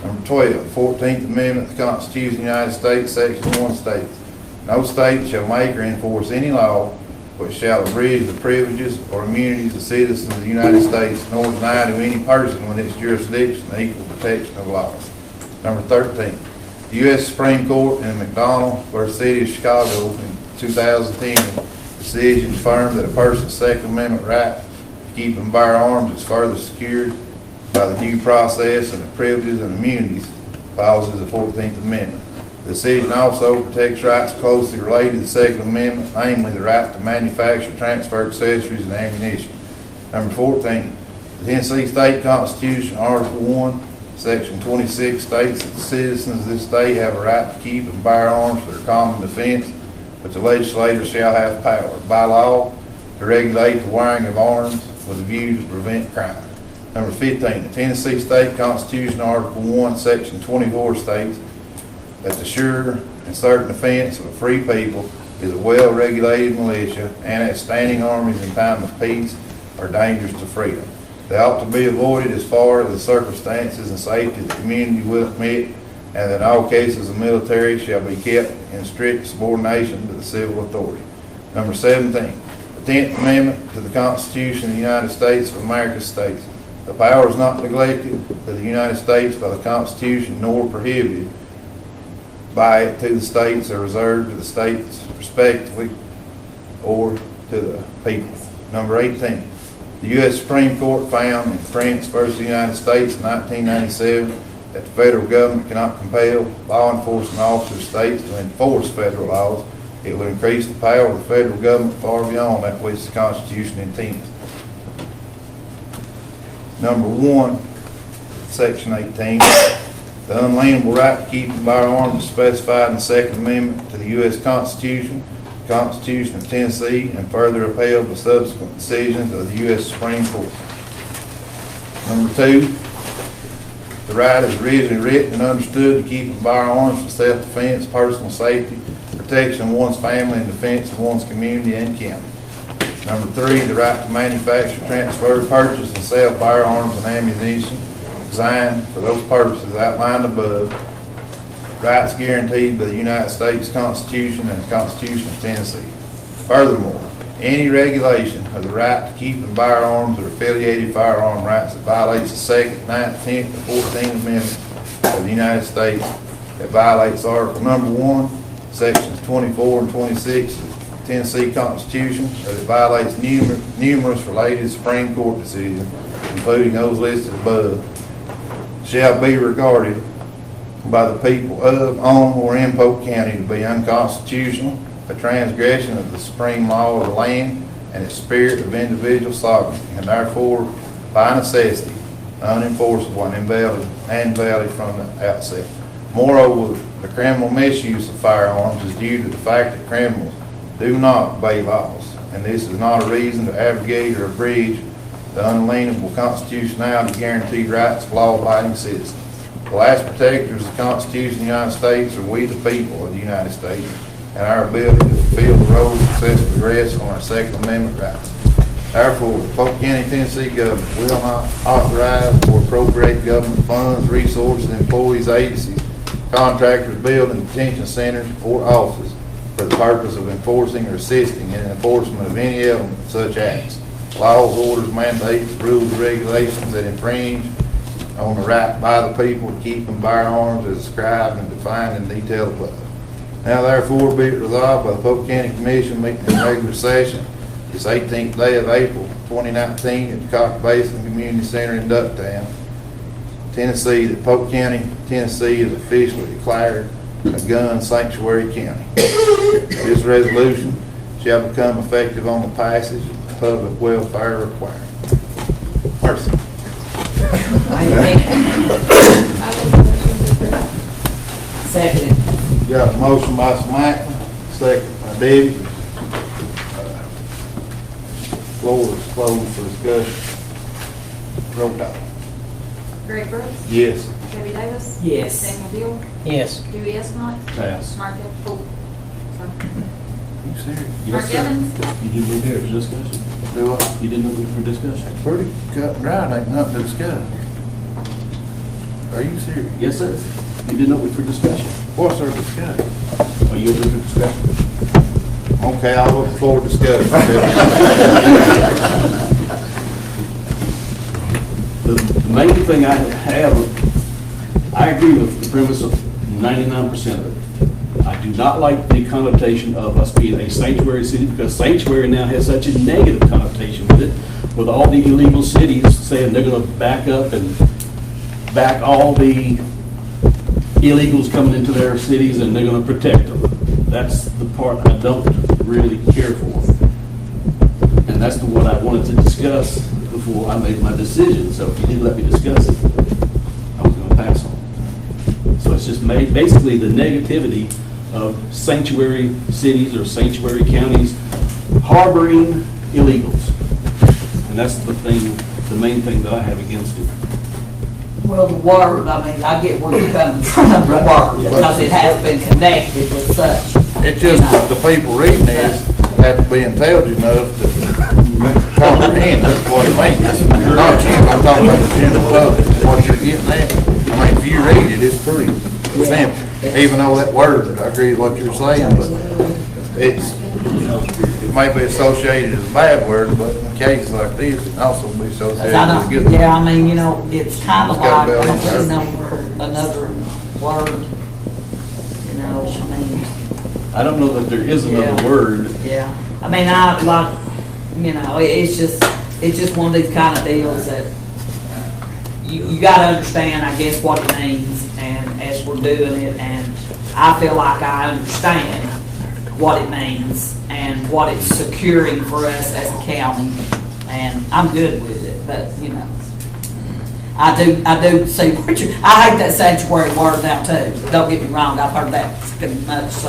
Number 12, the 14th Amendment to the Constitution of the United States, Section 1 states, no state shall make or enforce any law which shall abridge the privileges or immunities of citizens of the United States, nor deny to any person within its jurisdiction the equal protection of laws. Number 13, the U.S. Supreme Court in McDonald v. City of Chicago in 2010 decision affirmed that a person's Second Amendment right to keep and bear arms is further secured by the due process and the privileges and immunities clauses of the 14th Amendment. The decision also protects rights closely related to the Second Amendment, namely the right to manufacture, transfer accessories, and ammunition. Number 14, the Tennessee State Constitution, Article 1, Section 26 states that the citizens of this state have a right to keep and bear arms for their common defense, but the legislature shall have power by law to regulate the wearing of arms with a view to prevent crime. Number 15, the Tennessee State Constitution, Article 1, Section 24 states that the sure and certain defense of a free people is a well-regulated militia and that standing armies in time of peace are dangerous to freedom. They ought to be avoided as far as the circumstances and safety of the community will permit, and that in all cases the military shall be kept in strict subordination to the civil authority. Number 17, the 10th Amendment to the Constitution of the United States of America states, the power is not neglected to the United States by the Constitution nor prohibited by it to the states or reserved to the states respectively or to the people. Number 18, the U.S. Supreme Court found in Prince v. United States in 1997 that the federal government cannot compel law enforcement officers of states to enforce federal laws. It will increase the power of the federal government far beyond that which the Constitution intends. Number 1, Section 18, the unalienable right to keep and bear arms is specified in the Second Amendment to the U.S. Constitution, the Constitution of Tennessee, and further upheld by subsequent decisions of the U.S. Supreme Court. Number 2, the right is originally written and understood to keep and bear arms for self-defense, personal safety, protection of one's family, and defense of one's community and county. Number 3, the right to manufacture, transfer, purchase, and sell firearms and ammunition designed for those purposes outlined above. Rights guaranteed by the United States Constitution and the Constitution of Tennessee. Furthermore, any regulation of the right to keep and bear arms or affiliated firearm rights that violates the 2nd, 9th, 10th, and 14th Amendments of the United States, that violates Article Number 1, Sections 24 and 26 of the Tennessee Constitution, or that violates numerous related Supreme Court decisions, including those listed above, shall be regarded by the people of, on, or in Polk County to be unconstitutional, a transgression of the supreme law of the land and its spirit of individual sovereignty, and therefore, by necessity, unenforceable and invalid from the outset. Moreover, the criminal misuse of firearms is due to the fact that criminals do not obey laws, and this is not a reason to abrogate or abridge the unalienable constitutionality guaranteed rights of law-abiding citizens. The last protectors of the Constitution of the United States are we, the people of the United States, and our ability to fulfill the roles successfully rests on our Second Amendment rights. Therefore, the Polk County, Tennessee government will not authorize or appropriate government funds, resources, employees, agencies, contractors, building, detention centers, or offices for the purpose of enforcing or assisting in enforcement of any element of such acts, laws, orders, mandates, rules, or regulations that infringe on the right by the people to keep and bear arms as described and defined in detail above. Now therefore be it resolved by the Polk County Commission meeting in regular session this 18th day of April 2019 at the Cock Basin Community Center in Ducktown, Tennessee, that Polk County, Tennessee is officially declared a gun sanctuary county. This resolution shall become effective on the passage of the public welfare requirement. Mercy. Second. Got a motion by Samantha, second by Debbie. Floor is closed for discussion. Roll call. Greg Brooks. Yes. Debbie Davis. Yes. Daniel Deal. Yes. Dewey Estimate. Pass. Mark Evans. You serious? Mark Evans. You didn't move here for discussion? Do what? You didn't move for discussion? Pretty cut and dry, ain't nothing to discuss. Are you serious? Yes, sir. You didn't move for discussion? What's our discussion? Are you open for discussion? Okay, I'll look forward to discussing. The main thing I have, I agree with the premise of 99% of it. I do not like the connotation of us being a sanctuary city, because sanctuary now has such a negative connotation with it, with all the illegal cities saying they're gonna back up and back all the illegals coming into their cities and they're gonna protect them. That's the part I don't really care for. And that's what I wanted to discuss before I made my decision. So if you did let me discuss it, I was gonna pass on it. So it's just basically the negativity of sanctuary cities or sanctuary counties harboring illegals. And that's the thing, the main thing that I have against it. Well, the word, I mean, I get where you're coming from, the word, because it has been connected with such. It's just that the people reading this have to be intelligent enough to comprehend what it means. Not you, I'm talking about the general public, what you're getting at. I mean, if you read it, it's pretty simple. Even though that word, I agree with what you're saying, but it may be associated as a bad word, but in cases like this, it can also be associated as a good word. Yeah, I mean, you know, it's kind of It's got like, a I belly. don't know, another word, you know, I mean, I don't know that there is another Yeah. word. yeah. I mean, I like, you know, it's just one of these kind of deals that you gotta understand, I guess, what it means, and as we're doing it, and I feel like I understand what it means and what it's securing for us as a county, and I'm good with it, but, you know, I do see what you, I hate that sanctuary word now too, don't get me wrong, I've heard that much,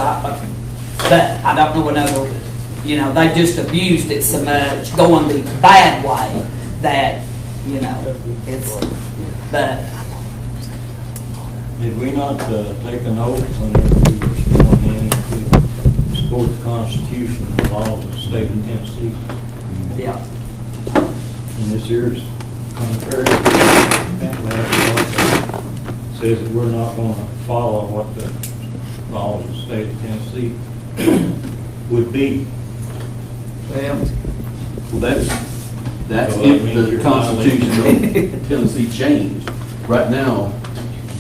but I don't know another, you know, they just abused it so much, going the bad way, that, you know, it's, but, Did we not take an oath whenever we were sworn in to support the Constitution and the laws of the state of Tennessee? yeah. And this year's contrary to that last law, says that we're not going to follow what the laws of the state of Tennessee would be. Well, Well, that's So that if means the you're Constitution of Tennessee changed. Right now,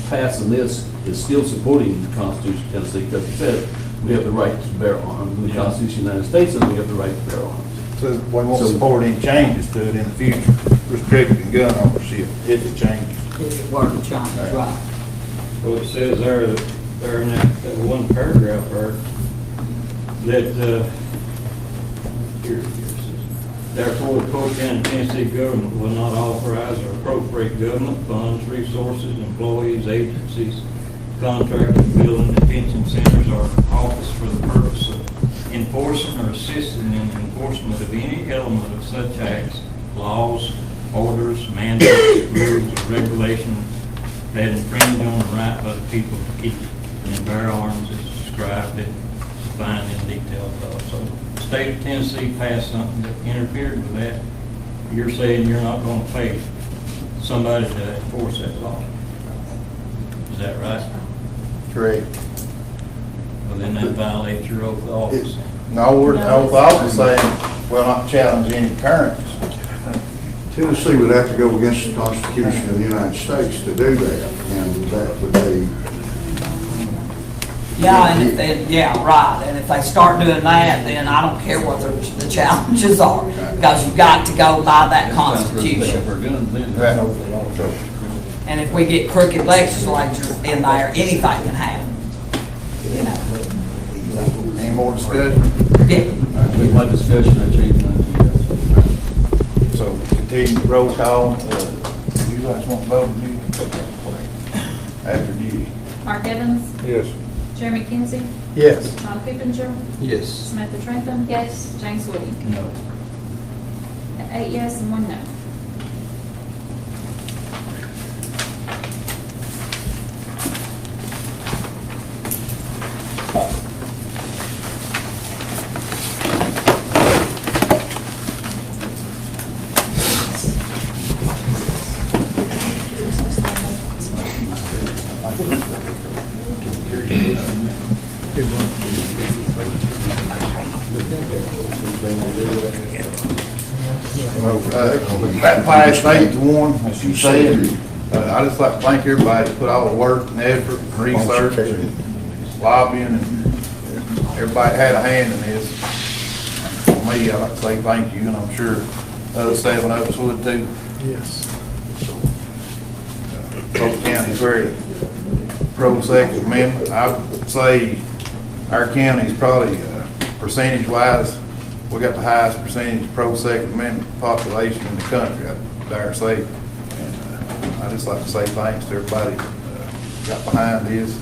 passing this is still supporting the Constitution of Tennessee, because it says we have the right to bear arms in the Constitution of the United States, and we have the right to bear arms. So we won't support any changes to it in the future, restricting gun ownership if it changes. it's a word of change, right. So it says there in that one paragraph there, that, here it is. Therefore, the Polk County, Tennessee government will not authorize or appropriate government funds, resources, employees, agencies, contractors, building, detention centers, or office for the purpose of enforcing or assisting in the enforcement of any element of such acts, laws, orders, mandates, rules, or regulations that infringe on the right of other people to keep it. And bear arms is described it, defined in detail. So the state of Tennessee passed something that interfered with that. You're saying you're not gonna pay somebody to enforce that law. Is that right? Correct. Well, then that violates your oath of office. No, we're, oath of office saying, well, not challenge any currents. Tennessee would have to go against the Constitution of the United States to do that, and that would be, Yeah, and if they, yeah, right, and if they start doing that, then I don't care what the challenges are, because you've got to go by that Constitution. For guns, then. And if we get crooked legislatures in there, anything can happen. You know, Any more discussion? yeah. With my discussion, I changed my view. So continue roll call. You guys want to vote? After you. Mark Evans, Yes. Jeremy Kinsey, Yes. John Pippinger, Yes. Samantha Trentham. Yes. James Woody. No. 8 yes and 1 no. That passed 8-1, as you said. I just like to thank everybody that put all the work and effort and research and lobbying, and everybody had a hand in this. For me, I'd like to say thank you, and I'm sure the other 7 of us would too. Yes. Polk County's very pro-Second Amendment. I would say our county's probably, percentage-wise, we got the highest percentage pro-Second Amendment population in the country, I dare say. And I just like to say thanks to everybody that got behind this,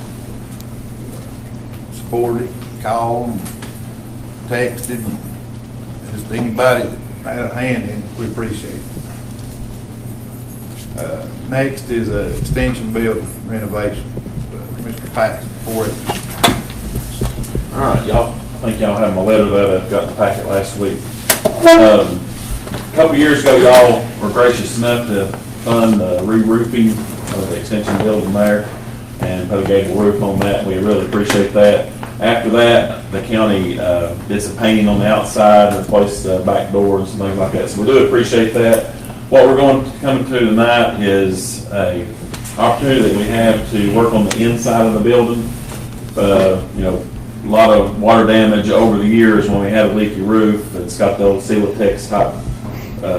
supported, called, texted, just anybody that had a hand in it, we appreciate it. Next is a extension building renovation. Mr. Paxton, for it. All right, y'all, I think y'all have my letter that I got in the packet last week. A couple years ago, y'all were gracious enough to fund the re-roofing of the extension building there and put a gable roof on that. We really appreciate that. After that, the county did some painting on the outside, replaced the back doors and things like that. So we do appreciate that. What we're going to come to tonight is a opportunity that we have to work on the inside of the building. You know, a lot of water damage over the years when we had a leaky roof. It's got the old Celotex type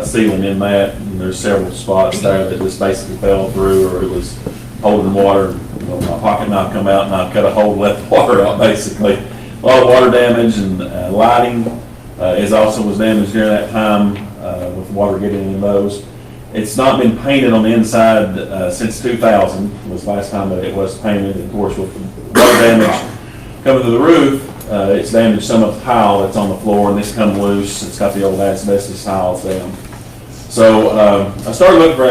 ceiling in that, and there's several spots there that just basically fell through, or it was holding water. You know, my pocket knife come out and I cut a hole and let the water out basically. A lot of water damage, and lighting is also was damaged during that time with water getting in those. It's not been painted on the inside since 2000 was the last time that it was painted. Of course, with the water damage coming to the roof, it's damaged some of the tile that's on the floor, and this come loose. It's got the old asbestos tiles down. So I started looking for,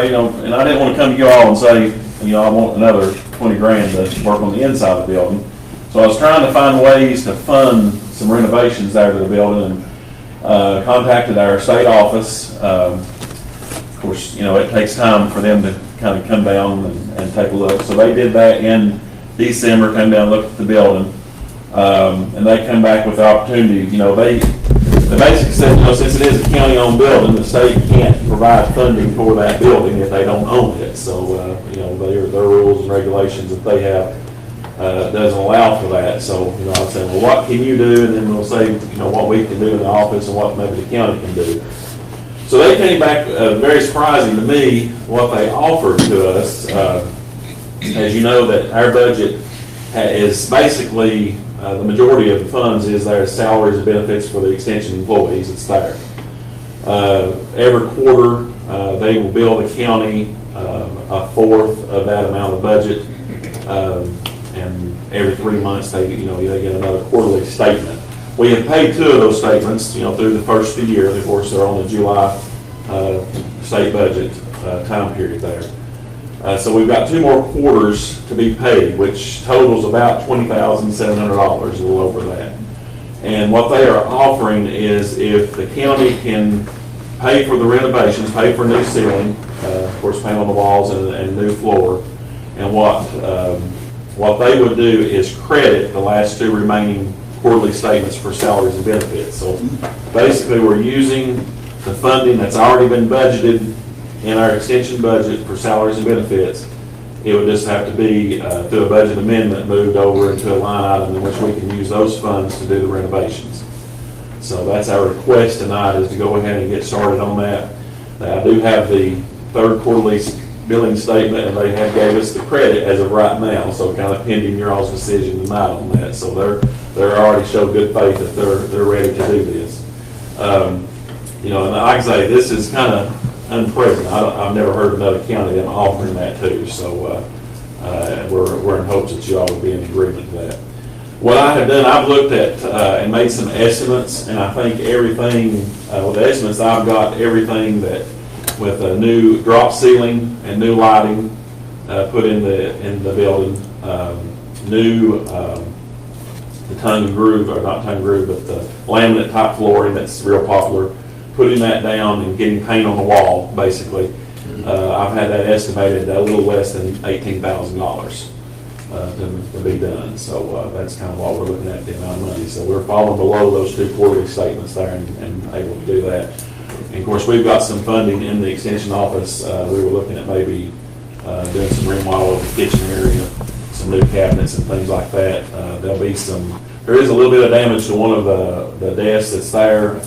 and I didn't want to come to you all and say, I want another 20 grand to work on the inside of the building. So I was trying to find ways to fund some renovations there to the building, and contacted our state office. Of course, it takes time for them to kind of come down and take a look. So they did that in December, come down and look at the building. And they come back with the opportunity, they basically said, since it is a county-owned building, the state can't provide funding for that building if they don't own it. So, their rules and regulations that they have doesn't allow for that. So, I said, well, what can you do? And then we'll say, what we can do in the office and what maybe the county can do. So they came back, very surprising to me, what they offered to us. As you know, that our budget is basically, the majority of the funds is their salaries and benefits for the extension employees. It's there. Every quarter, they will bill the county a fourth of that amount of budget. And every 3 months, they get another quarterly statement. We have paid 2 of those statements, through the first of the year. Of course, they're on the July state budget time period there. So we've got 2 more quarters to be paid, which totals about $20,700, a little over that. And what they are offering is if the county can pay for the renovations, pay for new ceiling, of course, paint on the walls and new floor, and what they would do is credit the last 2 remaining quarterly statements for salaries and benefits. So basically, we're using the funding that's already been budgeted in our extension budget for salaries and benefits. It would just have to be, through a budget amendment, moved over into a line item in which we can use those funds to do the renovations. So that's our request tonight, is to go ahead and get started on that. Now, I do have the 3rd quarterly billing statement, and they have gave us the credit as of right now, so kind of pending your all's decision tonight on that. So they're already showed good faith that they're ready to do this. You know, and like I say, this is kind of unprecedented. I've never heard another county them offering that too. So we're in hopes that you all will be in agreement to that. What I have done, I've looked at and made some estimates, and I think everything with the estimates I've got everything that with a new drop ceiling and new lighting put in the building, new the tongue and groove, or not tongue and groove, but the laminate type flooring that's real popular. Putting that down and getting paint on the wall, basically. I've had that estimated at a little less than $18,000 to be done. So that's kind of what we're looking at, the amount of money. So we're falling below those 2 quarterly statements there and able to do that. And of course, we've got some funding in the extension office. We were looking at maybe doing some remodel of the kitchen area, some new cabinets and things like that. There is a little bit of damage to one of the desks that's there.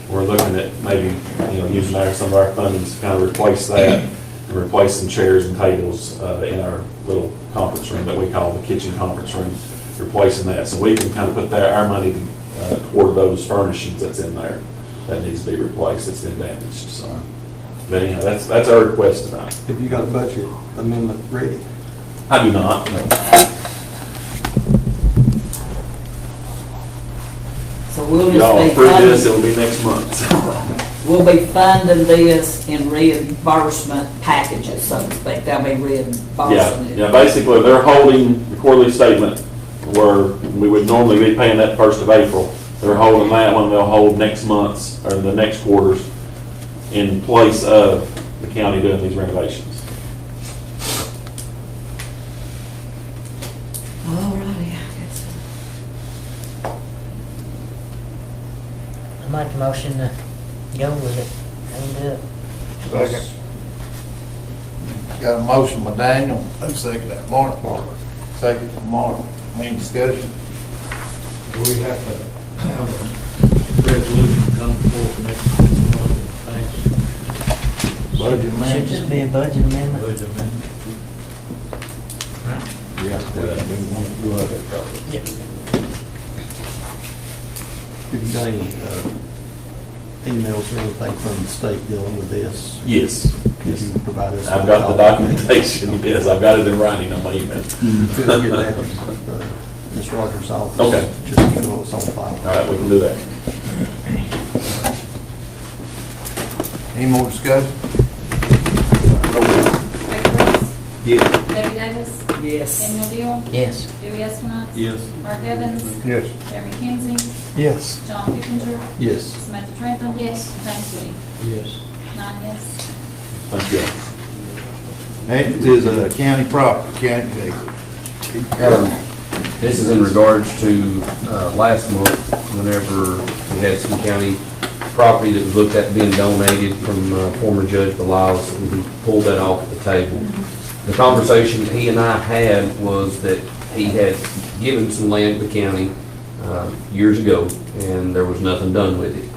We're looking at maybe, using some of our funding to kind of replace that and replace some chairs and tables in our little conference room that we call the kitchen conference room, replacing that. So we can kind of put our money toward those furnishings that's in there that needs to be replaced, that's been damaged. So, but anyhow, that's our request tonight. Have you got a budget amendment ready? I do not, no. So we'll Y'all just be approve this, funding, it'll be next month. we'll be funding this in reimbursement packages, so to speak. They'll be reimbursing it. Yeah, basically, they're holding the quarterly statement where we would normally be paying that 1st of April. They're holding that one, they'll hold next month's, or the next quarter's, in place of the county doing these renovations. All righty, I guess. I make a motion to go with it and do it. Second. Got a motion by Daniel, I second that, Mark. Second from Mark, any discussion? We have to have a resolution come forth next month. Thanks. Budget Should amendment. just be a budget amendment. Budget amendment. Have you got any emails or anything from the state dealing with this? Yes. Could you provide us? I've got the documentation, yes, I've got it in writing on my email. Could I get that from Ms. Rogers' office? Okay. Just so it's on file. All right, we can do that. Any more discussion? Rick Brooks. Debbie Davis. Yes. Daniel Deal. Yes. Dewey Estimov. Yes. Mark Evans. Yes. Jeremy Kinsey. Yes. John Kipinger. Yes. Samantha Trentham. Yes. James Woody. Yes. 9 yes. Thank you. Next is county property, county vehicle. This is in regards to last month, whenever we had some county property that was looked at being donated from former Judge Belials, and we pulled that off the table. The conversation he and I had was that he had given some land to the county years ago, and there was nothing done with it.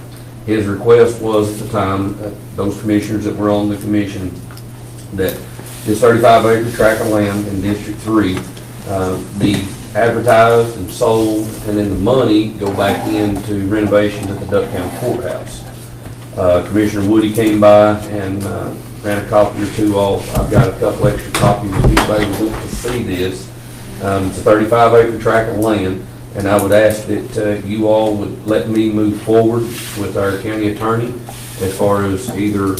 His request was at the time, those commissioners that were on the commission, that this 35-acre tract of land in District 3 be advertised and sold, and then the money go back into renovations at the Duck County Courthouse. Commissioner Woody came by and ran a copy or 2 off. I've got a couple extra copies if anybody would look to see this. It's a 35-acre tract of land, and I would ask that you all would let me move forward with our county attorney as far as either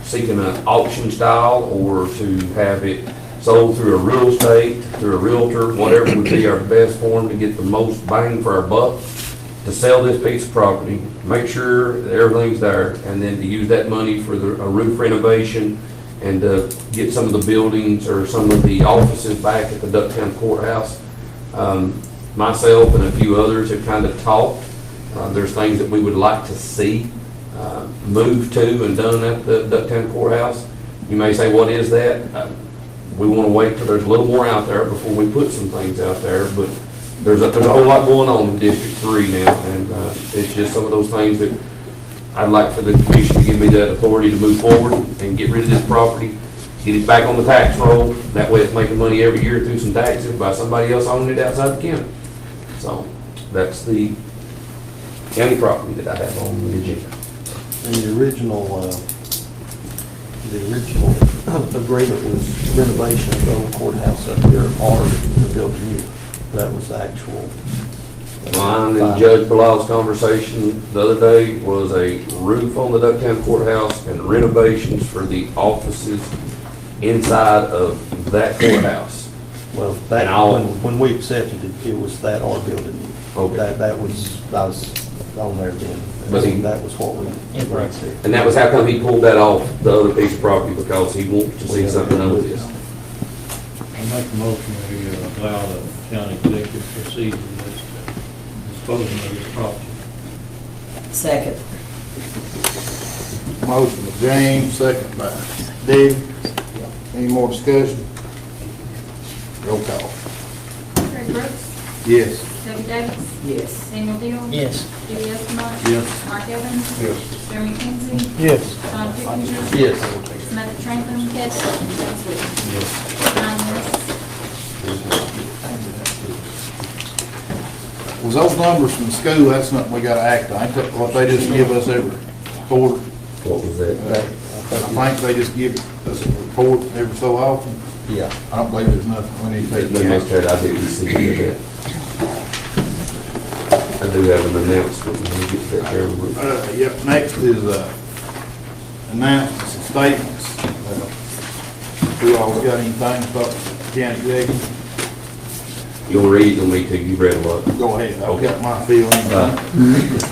seeking an auction style or to have it sold through a real estate, through a realtor, whatever would be our best form to get the most bang for our buck, to sell this piece of property, make sure that everything's there, and then to use that money for a roof renovation and to get some of the buildings or some of the offices back at the Ducktown Courthouse. Myself and a few others have kind of talked. There's things that we would like to see moved to and done at the Ducktown Courthouse. You may say, what is that? We want to wait till there's a little more out there before we put some things out there, but there's a whole lot going on in District 3 now, and it's just some of those things that I'd like for the commission to give me that authority to move forward and get rid of this property, get it back on the tax roll. That way it's making money every year through some taxes by somebody else owning it outside the county. So that's the county property that I have on the agenda. And the original agreement was renovation of the old courthouse up here, or the building new. That was the actual. Mine and Judge Bilal's conversation the other day was a roof on the Ducktown Courthouse and renovations for the offices inside of that courthouse. Well, And that, I'll- when we accepted it, it was that our building. Okay. That was, I was on there then. But he- That was what we agreed to. And that was how come he pulled that off the other piece of property, because he wants to see something done with this. I make a motion to allow the county executive to proceed with this, disposing of this property. Second. Motion by James, second by Dave. Any more discussion? Roll call. Greg Brooks, Yes. Debbie Davis, Yes. Daniel Deal. Yes. Dewey Estimov. Yes. Mark Evans. Yes. Jeremy Kinsey. Yes. John Kipinger. Yes. Samantha Franklin. Yes. James Witten. 9 yes. Was those numbers from the school, that's something we gotta act on, ain't that what they just give us every quarter? What was that? I think they just give us a report every so often. Yeah. I don't believe there's nothing we need to take. Let me make sure I didn't see that. I do have an announcement when we get to that there. Yep, next is, announcements and statements. Who all's got anything about county executive? You'll read, you'll need to, you've read a lot. Go ahead, I've got my feelings.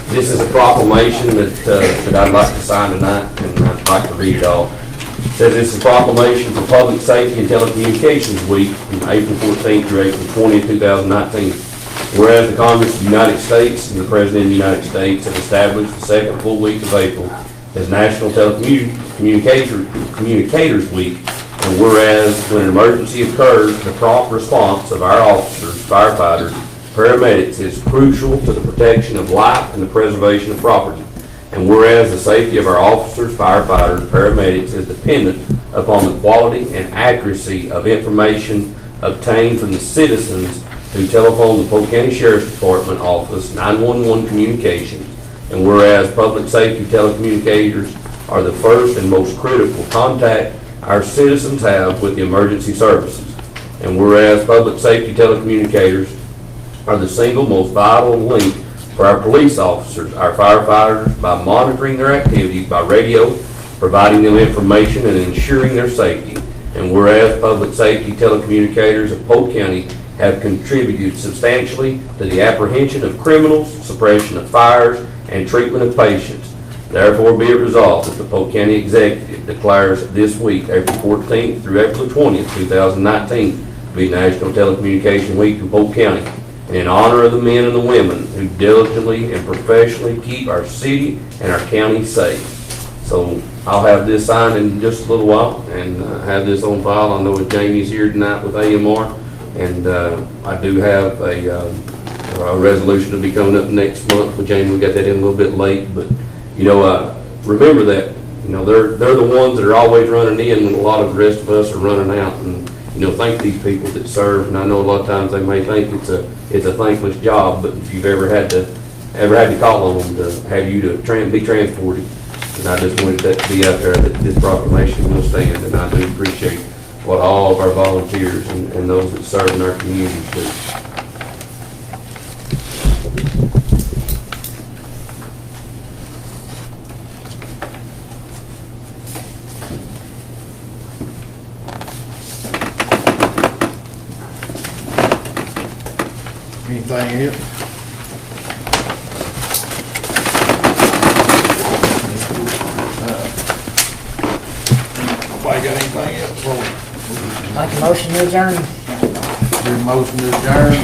This is a proclamation that I'd like to sign tonight, and I'd like to read it all. It says this is a proclamation for Public Safety and Telecommunications Week from April 14th through April 20th, 2019. Whereas the Congress of the United States and the President of the United States have established the second full week of April as National Telecommunicators Week, and whereas when an emergency occurs, the prompt response of our officers, firefighters, paramedics is crucial to the protection of life and the preservation of property. And whereas the safety of our officers, firefighters, paramedics is dependent upon the quality and accuracy of information obtained from the citizens who telephone the Polk County Sheriff's Department office 911 communications. And whereas public safety telecommunicators are the first and most critical contact our citizens have with the emergency services. And whereas public safety telecommunicators are the single most vital link for our police officers, our firefighters, by monitoring their activities by radio, providing them information and ensuring their safety. And whereas public safety telecommunicators of Polk County have contributed substantially to the apprehension of criminals, suppression of fires, and treatment of patients. Therefore be it resolved that the Polk County Executive declares this week, April 14th through April 20th, 2019, to be National Telecommunication Week in Polk County, and in honor of the men and the women who diligently and professionally keep our city and our county safe. So I'll have this signed in just a little while and have this on file. I know Jamie's here tonight with AMR, and I do have a resolution to be coming up next month with Jamie. We got that in a little bit late, but remember that, they're the ones that are always running in when a lot of the rest of us are running out, and, thank these people that serve. And I know a lot of times they may think it's a thankless job, but if you've ever had to call on them to have you to be transported, and I just wanted that to be out there, that this proclamation will stand, and I do appreciate what all of our volunteers and those that serve in our communities do. Anything else? Nobody got anything else for me? Make a motion to adjourn. Your motion to adjourn?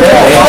Hey,